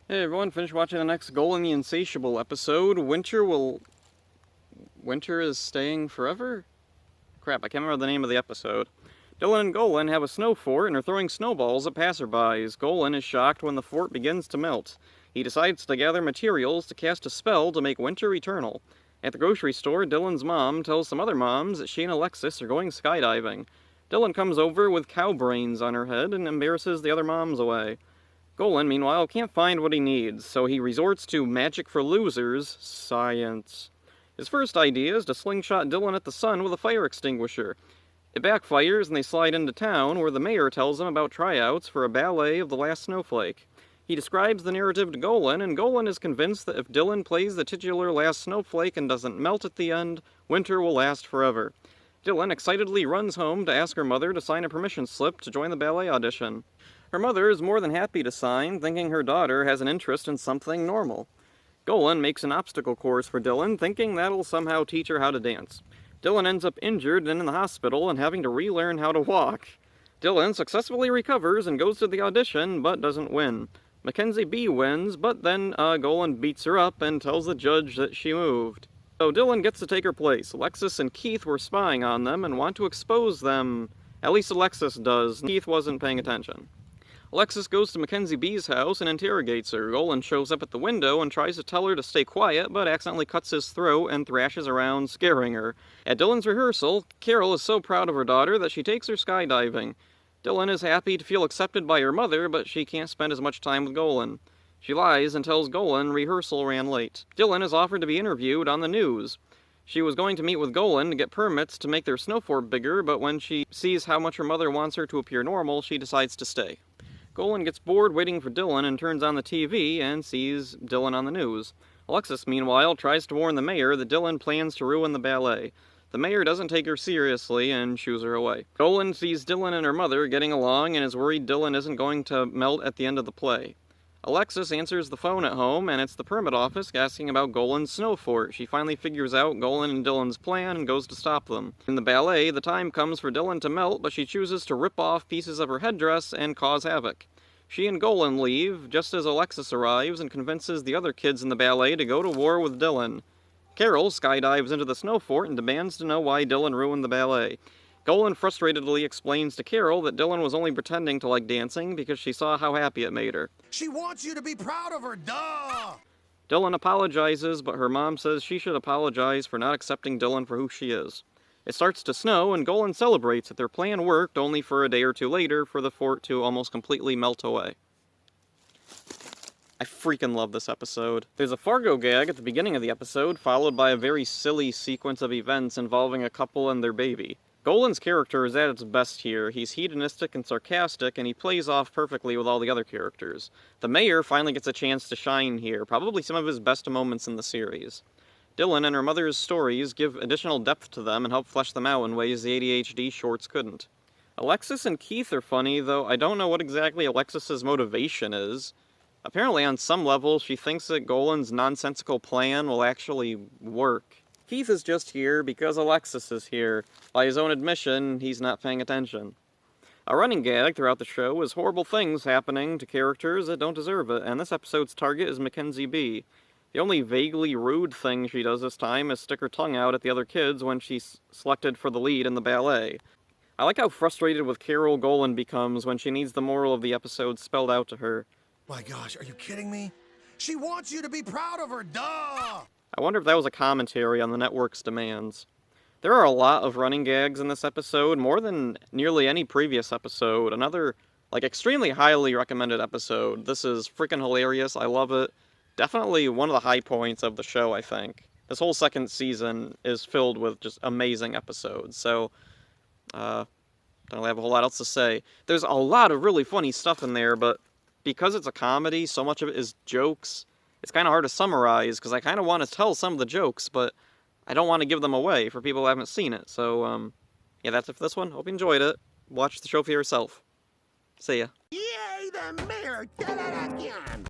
Hey everyone, finished watching the next Golan the Insatiable episode. Winter is staying forever? Crap, I can't remember the name of the episode. Dylan and Golan have a snow fort and are throwing snowballs at passerbys. Golan is shocked when the fort begins to melt. He decides to gather materials to cast a spell to make winter eternal. At the grocery store, Dylan's mom tells some other moms that she and Alexis are going skydiving. Dylan comes over with cow brains on her head and embarrasses the other moms away. Golan, meanwhile, can't find what he needs, so he resorts to magic for losers, science. His first idea is to slingshot Dylan at the sun with a fire extinguisher. It backfires and they slide into town, where the mayor tells him about tryouts for a ballet of the last snowflake. He describes the narrative to Golan, and Golan is convinced that if Dylan plays the titular last snowflake and doesn't melt at the end, winter will last forever. Dylan excitedly runs home to ask her mother to sign a permission slip to join the ballet audition. Her mother is more than happy to sign, thinking her daughter has an interest in something normal. Golan makes an obstacle course for Dylan, thinking that'll somehow teach her how to dance. Dylan ends up injured and in the hospital and having to relearn how to walk. Dylan successfully recovers and goes to the audition, but doesn't win. Mackenzie B wins, but then Golan beats her up and tells the judge that she moved. So Dylan gets to take her place. Alexis and Keith were spying on them and want to expose them. At least Alexis does. Keith wasn't paying attention. Alexis goes to Mackenzie B's house and interrogates her. Golan shows up at the window and tries to tell her to stay quiet, but accidentally cuts his throat and thrashes around, scaring her. At Dylan's rehearsal, Carol is so proud of her daughter that she takes her skydiving. Dylan is happy to feel accepted by her mother, but she can't spend as much time with Golan. She lies and tells Golan rehearsal ran late. Dylan is offered to be interviewed on the news. She was going to meet with Golan to get permits to make their snow fort bigger, but when she sees how much her mother wants her to appear normal, she decides to stay. Golan gets bored waiting for Dylan and turns on the TV and sees Dylan on the news. Alexis, meanwhile, tries to warn the mayor that Dylan plans to ruin the ballet. The mayor doesn't take her seriously and shoos her away. Golan sees Dylan and her mother getting along and is worried Dylan isn't going to melt at the end of the play. Alexis answers the phone at home, and it's the permit office asking about Golan's snow fort. She finally figures out Golan and Dylan's plan and goes to stop them. In the ballet, the time comes for Dylan to melt, but she chooses to rip off pieces of her headdress and cause havoc. She and Golan leave, just as Alexis arrives and convinces the other kids in the ballet to go to war with Dylan. Carol skydives into the snow fort and demands to know why Dylan ruined the ballet. Golan frustratedly explains to Carol that Dylan was only pretending to like dancing because she saw how happy it made her. She wants you to be proud of her, duh! Dylan apologizes, but her mom says she should apologize for not accepting Dylan for who she is. It starts to snow, and Golan celebrates that their plan worked, only for a day or two later for the fort to almost completely melt away. I freaking love this episode. There's a Fargo gag at the beginning of the episode, followed by a very silly sequence of events involving a couple and their baby. Golan's character is at its best here. He's hedonistic and sarcastic, and he plays off perfectly with all the other characters. The mayor finally gets a chance to shine here, probably some of his best moments in the series. Dylan and her mother's stories give additional depth to them and help flesh them out in ways the ADHD shorts couldn't. Alexis and Keith are funny, though I don't know what exactly Alexis's motivation is. Apparently on some level she thinks that Golan's nonsensical plan will actually work. Keith is just here because Alexis is here. By his own admission, he's not paying attention. A running gag throughout the show is horrible things happening to characters that don't deserve it, and this episode's target is Mackenzie B. The only vaguely rude thing she does this time is stick her tongue out at the other kids when she's selected for the lead in the ballet. I like how frustrated with Carol Golan becomes when she needs the moral of the episode spelled out to her. My gosh, are you kidding me? She wants you to be proud of her, duh! I wonder if that was a commentary on the network's demands. There are a lot of running gags in this episode, more than nearly any previous episode. Another, extremely highly recommended episode. This is freaking hilarious. I love it. Definitely one of the high points of the show, I think. This whole second season is filled with just amazing episodes, so, don't really have a whole lot else to say. There's a lot of really funny stuff in there, but because it's a comedy, so much of it is jokes. It's kind of hard to summarize, because I kind of want to tell some of the jokes, but I don't want to give them away for people who haven't seen it. So, yeah, that's it for this one. Hope you enjoyed it. Watch the show for yourself. See ya. Yay, the mayor did it again!